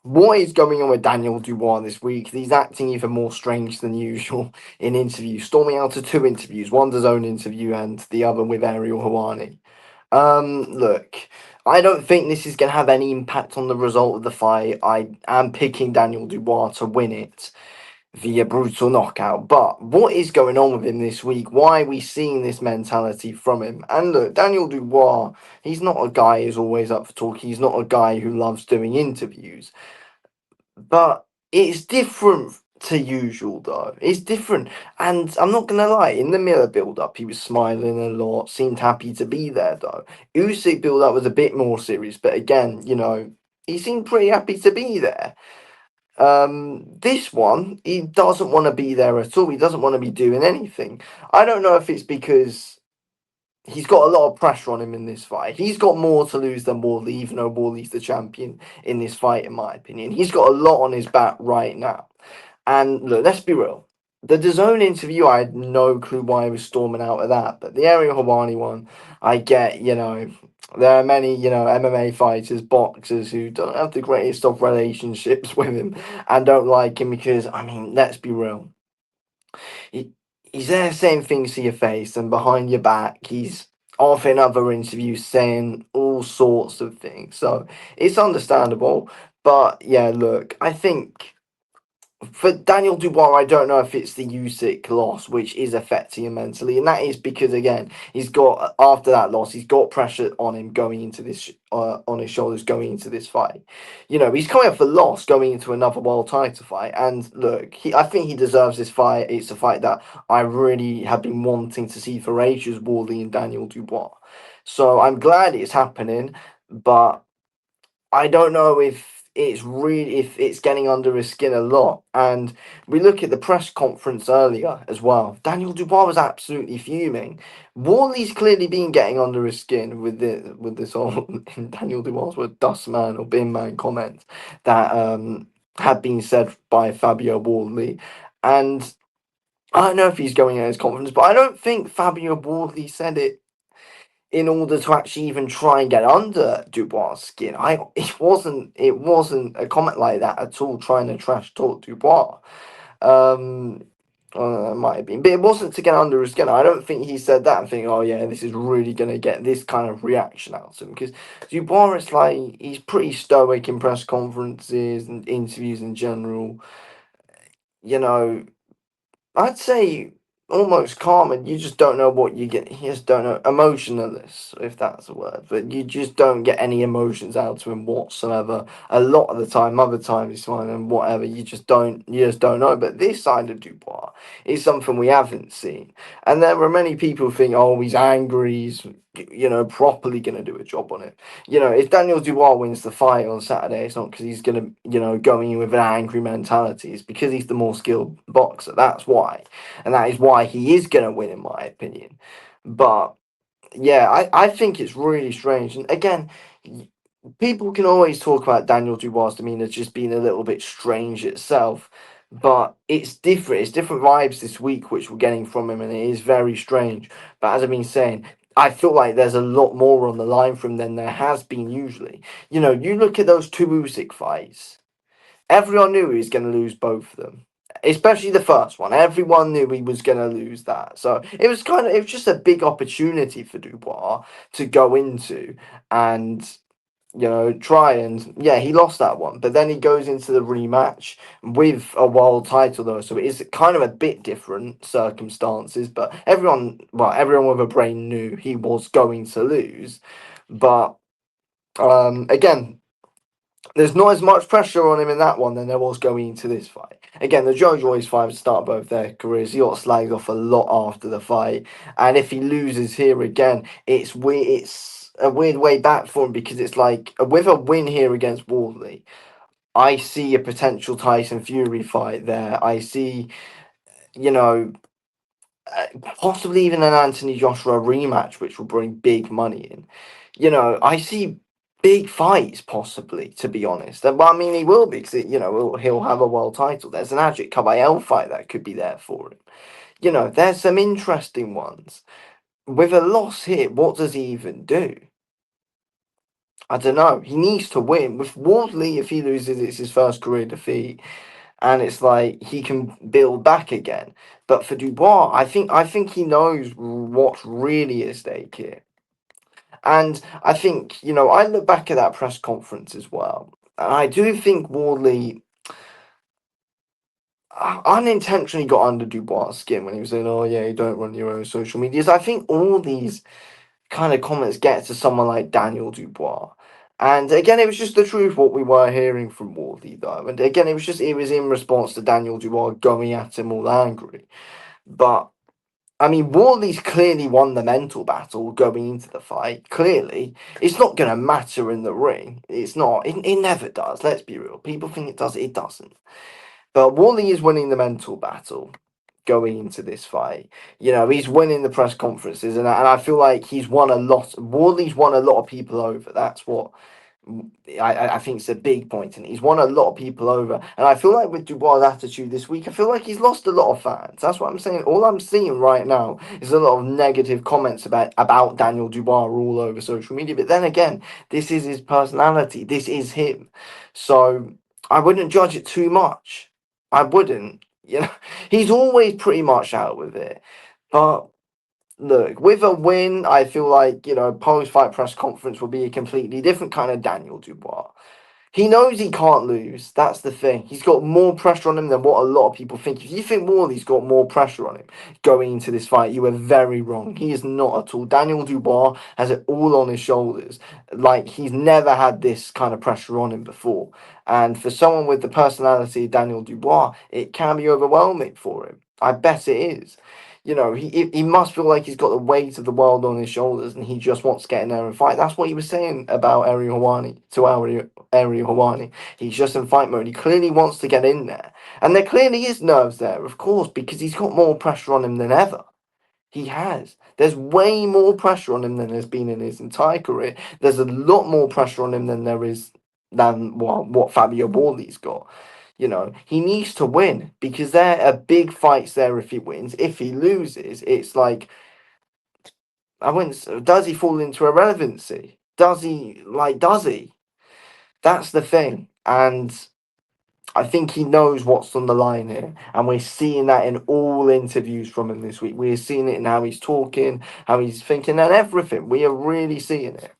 What is going on with Daniel Dubois this week? He's acting even more strange than usual in interviews, storming out of two interviews, one his own interview and the other with Ariel Hawani. Look, I don't think this is going to have any impact on the result of the fight. I am picking Daniel Dubois to win it via brutal knockout. But what is going on with him this week? Why are we seeing this mentality from him? And look, Daniel Dubois, he's not a guy who's always up for talk. He's not a guy who loves doing interviews. But it's different to usual though. It's different. And I'm not gonna lie, in the Miller build up he was smiling a lot, seemed happy to be there though. Usyk build up was a bit more serious, but again, he seemed pretty happy to be there. This one, he doesn't want to be there at all. He doesn't want to be doing anything. I don't know if it's because he's got a lot of pressure on him in this fight. He's got more to lose than Wardley, even though Wardley's the champion in this fight, in my opinion. He's got a lot on his back right now. And look, let's be real. The DAZN interview, I had no clue why he was storming out of that. But the Ariel Hawani one, I get, there are many, MMA fighters, boxers who don't have the greatest of relationships with him and don't like him because, I mean, let's be real. He, he's there saying things to your face and behind your back. He's off in other interviews saying all sorts of things. So it's understandable. But yeah, look, I think for Daniel Dubois, I don't know if it's the Usyk loss which is affecting him mentally, and that is because again he's got after that loss he's got pressure on him going into this on his shoulders going into this fight. He's coming off a loss going into another world title fight, and look, I think he deserves this fight. It's a fight that I really have been wanting to see for ages, Wardley and Daniel Dubois. So I'm glad it's happening, but I don't know if it's getting under his skin a lot. And we look at the press conference earlier as well. Daniel Dubois was absolutely fuming. Warley's clearly been getting under his skin with this whole Daniel Dubois word dust man or bin man comment that had been said by Fabio Wardley. And I don't know if he's going at his conference, but I don't think Fabio Wardley said it in order to actually even try and get under Dubois' skin. It wasn't a comment like that at all, trying to trash talk Dubois. Um, it might have been, but it wasn't to get under his skin. I don't think he said that and think, oh yeah, this is really gonna get this kind of reaction out of him because Dubois is like he's pretty stoic in press conferences and interviews in general. You know, I'd say almost calm, and you just don't know what you get. You just don't know emotionless, if that's a word, but you just don't get any emotions out of him whatsoever. A lot of the time, other times he's fine and whatever. You just don't know. But this side of Dubois is something we haven't seen, and there are many who think, oh, he's angry. He's properly going to do a job on it. If Daniel Dubois wins the fight on Saturday, it's not because he's going to, going in with an angry mentality. It's because he's the more skilled boxer. That's why. And that is why he is going to win, in my opinion. But yeah, I think it's really strange. And again, people can always talk about Daniel Dubois' demeanor just being a little bit strange itself. But it's different. It's different vibes this week, which we're getting from him, and it is very strange. But as I've been saying, I feel like there's a lot more on the line from than there has been usually. You look at those two Usyk fights. Everyone knew he was going to lose both of them, especially the first one. Everyone knew he was going to lose that. So it was just a big opportunity for Dubois to go into and try and yeah, he lost that one, but then he goes into the rematch with a world title though, so it is kind of a bit different circumstances. But everyone with a brain knew he was going to lose, but again, there's not as much pressure on him in that one than there was going into this fight. Again, the Joe Joyce fight start both their careers. He got slagged off a lot after the fight, and if he loses here again, it's weird. It's a weird way back for him because it's like with a win here against Wardley, I see a potential Tyson Fury fight there. I see, you know, possibly even an Anthony Joshua rematch, which will bring big money in. I see big fights possibly, to be honest. But I mean, he will be because he'll have a world title. There's an Adric Kabayel fight that could be there for him. There's some interesting ones. With a loss here, what does he even do? I don't know. He needs to win. With Wardley, if he loses, it's his first career defeat, and it's like he can build back again. But for Dubois, I think he knows what's really at stake here. And I think, I look back at that press conference as well. And I do think Wardley unintentionally got under Dubois' skin when he was saying, "Oh yeah, you don't run your own social medias." I think all these kind of comments get to someone like Daniel Dubois. And again, it was just the truth what we were hearing from Wardley though. And again, it was in response to Daniel Dubois going at him all angry. But I mean, Wardley's clearly won the mental battle going into the fight. Clearly, it's not going to matter in the ring. It's not. It never does. Let's be real. People think it does. It doesn't. But Wardley is winning the mental battle going into this fight. He's winning the press conferences, and I feel like he's won a lot. Wardley's won a lot of people over. That's what I think it's a big point, and he's won a lot of people over. And I feel like with Dubois' attitude this week, I feel like he's lost a lot of fans. That's what I'm saying. All I'm seeing right now is a lot of negative comments about Daniel Dubois all over social media. But then again, this is his personality. This is him. So I wouldn't judge it too much. I wouldn't. He's always pretty much out with it. But look, with a win, I feel like, post-fight press conference will be a completely different kind of Daniel Dubois. He knows he can't lose. That's the thing. He's got more pressure on him than what a lot of people think. If you think Wardley's got more pressure on him going into this fight, you are very wrong. He is not at all. Daniel Dubois has it all on his shoulders. Like, he's never had this kind of pressure on him before. And for someone with the personality of Daniel Dubois, it can be overwhelming for him. I bet it is. He must feel like he's got the weight of the world on his shoulders, and he just wants to get in there and fight. That's what he was saying about Ariel Helwani. He's just in fight mode. He clearly wants to get in there, and there clearly is nerves there, of course, because he's got more pressure on him than ever. He has. There's way more pressure on him than there's been in his entire career. There's a lot more pressure on him than there is than what Fabio Wardley's got. He needs to win because there are big fights there if he wins. If he loses, it's like, I wouldn't. Does he fall into irrelevancy? Does he? Does he? That's the thing. And I think he knows what's on the line here. And we're seeing that in all interviews from him this week. We're seeing it in how he's talking, how he's thinking, and everything. We are really seeing it.